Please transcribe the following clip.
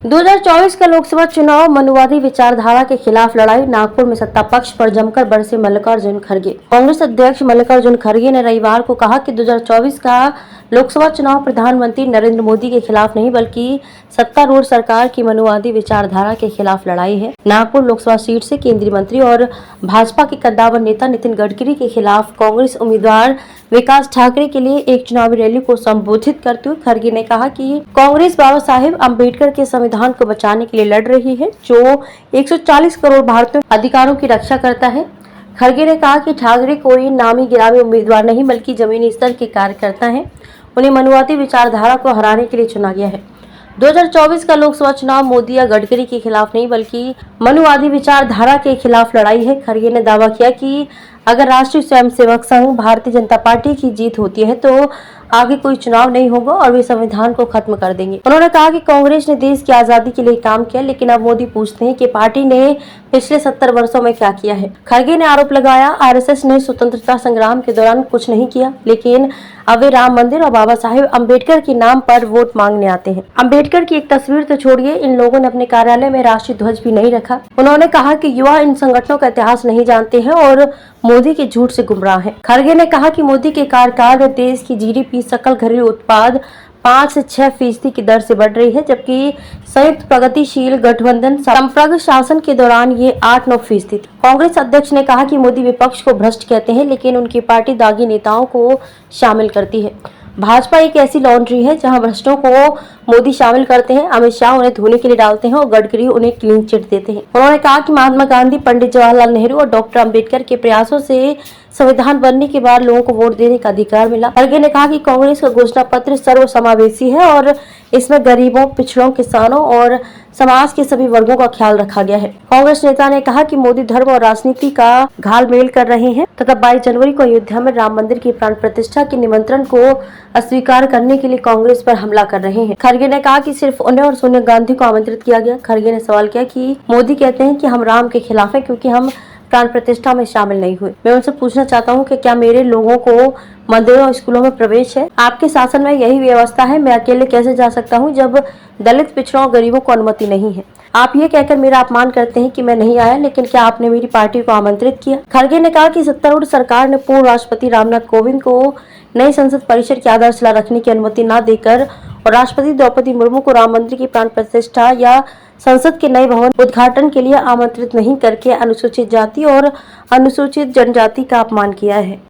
2024 का लोकसभा चुनाव मनुवादी विचारधारा के खिलाफ लड़ाई। नागपुर में सत्ता पक्ष पर जमकर बरसे मल्लिकार्जुन खड़गे। कांग्रेस अध्यक्ष मल्लिकार्जुन खड़गे ने रविवार को कहा कि 2024 का लोकसभा चुनाव प्रधानमंत्री नरेंद्र मोदी के खिलाफ नहीं बल्कि सत्तारूढ़ सरकार की मनुवादी विचारधारा के खिलाफ लड़ाई है। नागपुर लोकसभा सीट से केंद्रीय मंत्री और भाजपा के कद्दावर नेता नितिन गडकरी के खिलाफ कांग्रेस उम्मीदवार विकास ठाकरे के लिए एक चुनावी रैली को संबोधित करते हुए खड़गे ने कहा कि कांग्रेस बाबा साहेब अम्बेडकर के संविधान को बचाने के लिए लड़ रही है, जो 140 करोड़ भारतीयों के अधिकारों की रक्षा करता है। खड़गे ने कहा कि ठाकरे कोई नामी गिरामी उम्मीदवार नहीं बल्कि जमीनी स्तर के कार्यकर्ता हैं। उन्हें मनुवादी विचारधारा को हराने के लिए चुना गया है। 2024 का लोकसभा चुनाव मोदी या गडकरी के खिलाफ नहीं बल्कि मनुवादी विचारधारा के खिलाफ लड़ाई है। खड़गे ने दावा किया कि अगर राष्ट्रीय स्वयंसेवक संघ भारतीय जनता पार्टी की जीत होती है तो आगे कोई चुनाव नहीं होगा और वे संविधान को खत्म कर देंगे। उन्होंने कहा कि कांग्रेस ने देश की आजादी के लिए काम किया, लेकिन अब मोदी पूछते हैं कि पार्टी ने पिछले 70 वर्षों में क्या किया है। खड़गे ने आरोप लगाया, आरएसएस ने स्वतंत्रता संग्राम के दौरान कुछ नहीं किया, लेकिन अब वे राम मंदिर और बाबा साहेब अम्बेडकर के नाम पर वोट मांगने आते हैं। अम्बेडकर की एक तस्वीर तो छोड़िए, इन लोगों ने अपने कार्यालय में राष्ट्रीय ध्वज भी नहीं रखा। उन्होंने कहा कि युवा इन संगठनों का इतिहास नहीं जानते हैं और मोदी के झूठ से गुमराह हैं। खड़गे ने कहा कि मोदी के कार्यकाल में देश की जीडीपी सकल घरेलू उत्पाद 5 से 6% की दर से बढ़ रही है, जबकि संयुक्त प्रगतिशील गठबंधन संप्रग शासन के दौरान ये 8-9% थी। कांग्रेस अध्यक्ष ने कहा कि मोदी विपक्ष को भ्रष्ट कहते हैं, लेकिन उनकी पार्टी दागी नेताओं को शामिल करती है। भाजपा एक ऐसी लॉन्ड्री है जहां भ्रष्टों को मोदी शामिल करते हैं, अमित शाह उन्हें धोने के लिए डालते हैं और गडकरी उन्हें क्लीन चिट देते हैं। उन्होंने कहा कि महात्मा गांधी, पंडित जवाहरलाल नेहरू और डॉक्टर अम्बेडकर के प्रयासों से संविधान बनने के बाद लोगों को वोट देने का अधिकार मिला। खड़गे ने कहा कि कांग्रेस का घोषणा पत्र सर्वसमावेशी है और इसमें गरीबों, पिछड़ों, किसानों और समाज के सभी वर्गों का ख्याल रखा गया है। कांग्रेस नेता ने कहा कि मोदी धर्म और राजनीति का घालमेल कर रहे हैं तथा 22 जनवरी को अयोध्या में राम मंदिर की प्राण प्रतिष्ठा के निमंत्रण को अस्वीकार करने के लिए कांग्रेस पर हमला कर रहे हैं। खड़गे ने कहा कि सिर्फ उन्हें और सोनिया गांधी को आमंत्रित किया गया। खड़गे ने सवाल किया कि मोदी कहते हैं कि हम राम के खिलाफ हैं क्योंकि हम प्राण प्रतिष्ठा में शामिल नहीं हुए। मैं उनसे पूछना चाहता हूं कि क्या मेरे लोगों को मंदिरों और स्कूलों में प्रवेश है? आपके शासन में यही व्यवस्था है। मैं अकेले कैसे जा सकता हूं जब दलित, पिछड़ों और गरीबों को अनुमति नहीं है? आप ये कहकर मेरा अपमान करते हैं कि मैं नहीं आया, लेकिन क्या आपने मेरी पार्टी को आमंत्रित किया? खड़गे ने कहा कि सत्तारूढ़ सरकार ने पूर्व राष्ट्रपति रामनाथ कोविंद को नई संसद परिसर की आधारशिला रखने की अनुमति न देकर और राष्ट्रपति द्रौपदी मुर्मू को राम मंदिर की प्राण प्रतिष्ठा या संसद के नए भवन उद्घाटन के लिए आमंत्रित नहीं करके अनुसूचित जाति और अनुसूचित जनजाति का अपमान किया है।